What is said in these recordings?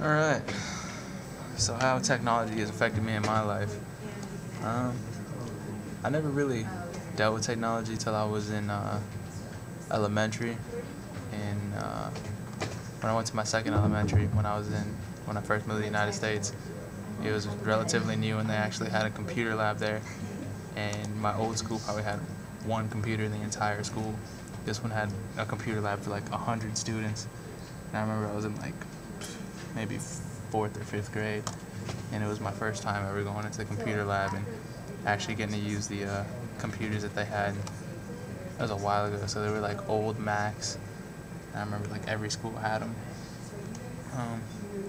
All right. So how technology has affected me in my life? I never really dealt with technology till I was in elementary, and when I went to my second elementary, when I first moved to the United States, it was relatively new, and they actually had a computer lab there. And my old school probably had one computer in the entire school. This one had a computer lab for like 100 students. And I remember I was in like maybe fourth or fifth grade, and it was my first time ever going into the computer lab and actually getting to use the computers that they had. That was a while ago, so they were like old Macs. And I remember like every school had them.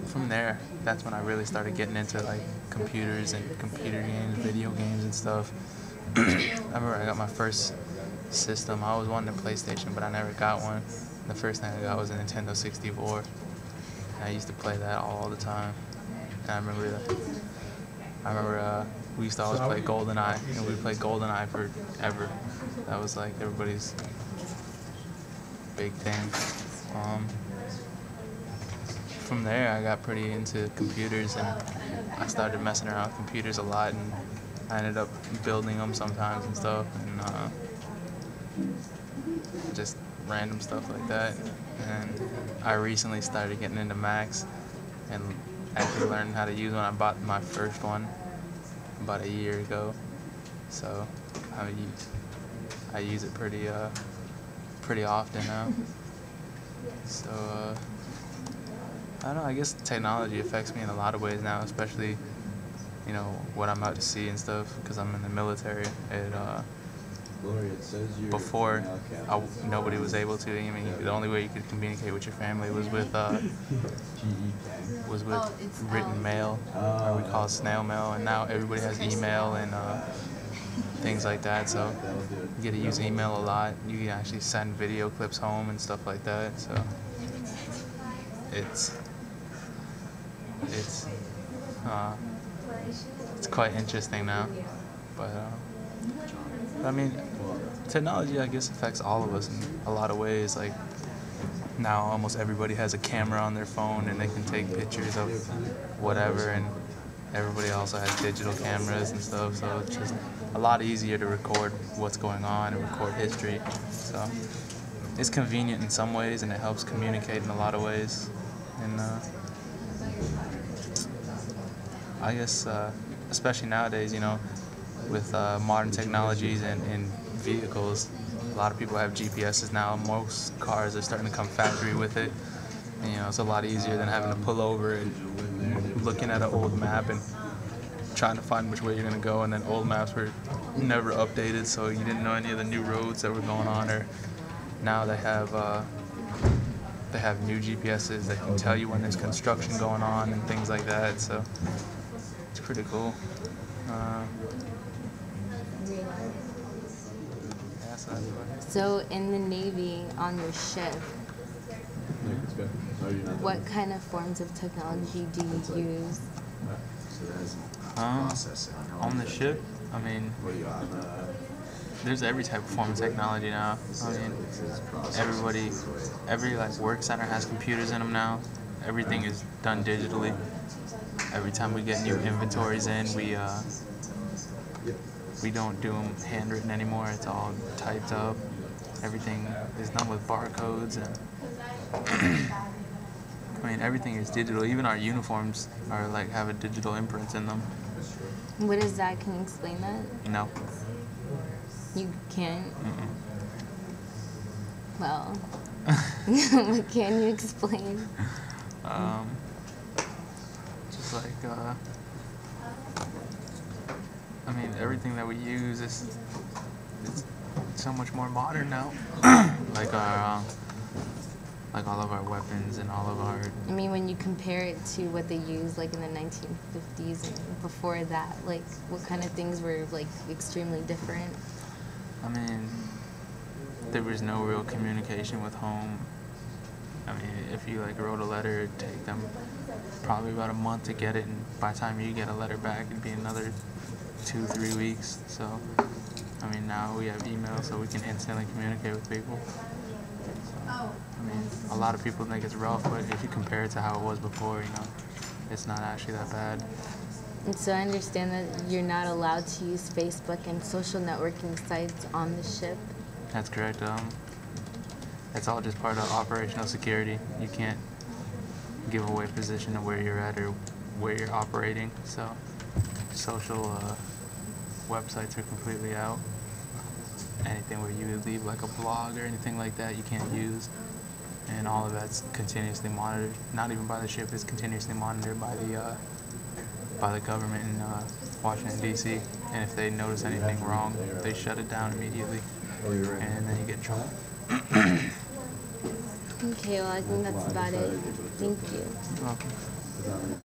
From there, that's when I really started getting into like computers and computer games, video games and stuff. I remember I got my first system. I always wanted a PlayStation, but I never got one. The first thing I got was a Nintendo 64. And I used to play that all the time. And I remember we used to always play GoldenEye, and we played GoldenEye forever. That was like everybody's big thing. From there, I got pretty into computers, and I started messing around with computers a lot, and I ended up building them sometimes and stuff, and just random stuff like that. And I recently started getting into Macs and actually learned how to use one. I bought my first one about a year ago, so I use it pretty often now. So I don't know. I guess technology affects me in a lot of ways now, especially what I'm about to see and stuff, because I'm in the military. Before, nobody was able to. I mean, the only way you could communicate with your family was with written mail, or we call it snail mail. And now everybody has email and things like that. So you get to use email a lot. You can actually send video clips home and stuff like that. So it's quite interesting now. But I mean, technology, I guess, affects all of us in a lot of ways. Like, now almost everybody has a camera on their phone, and they can take pictures of whatever, and everybody also has digital cameras and stuff, so it's just a lot easier to record what's going on and record history. So it's convenient in some ways, and it helps communicate in a lot of ways. And I guess, especially nowadays, with modern technologies and vehicles, a lot of people have GPSs now. Most cars are starting to come factory with it. And, it's a lot easier than having to pull over and looking at an old map and trying to find which way you're going to go. And then old maps were never updated, so you didn't know any of the new roads that were going on. Or now they have new GPSs that can tell you when there's construction going on and things like that. So it's pretty cool. So in the Navy, on your ship, what kind of forms of technology do you use? On the ship, I mean, there's every type of form of technology now. I mean, every work center has computers in them now. Everything is done digitally. Every time we get new inventories in, we don't do them handwritten anymore. It's all typed up. Everything is done with barcodes, and I mean, everything is digital. Even our uniforms are have a digital imprint in them. What is that? Can you explain that? No. You can't? Mm-mm. Well, what can you explain? Just I mean, everything that we use is so much more modern now. All of our weapons and all of our. I mean, when you compare it to what they used in the 1950s and before that, what kind of things were extremely different? I mean, there was no real communication with home. I mean, if you wrote a letter, it'd take them probably about a month to get it, and by the time you get a letter back, it'd be another 2-3 weeks. So, I mean, now we have email, so we can instantly communicate with people. So, I mean, a lot of people think it's rough, but if you compare it to how it was before, it's not actually that bad. And so I understand that you're not allowed to use Facebook and social networking sites on the ship. That's correct. It's all just part of operational security. You can't give away position of where you're at or where you're operating. So social websites are completely out. Anything where you would leave like a blog or anything like that, you can't use. And all of that's continuously monitored. Not even by the ship, it's continuously monitored by the government in Washington, D.C. And if they notice anything wrong, they shut it down immediately. And then you get in trouble. Okay, well, I think that's about it. Thank you. You're welcome.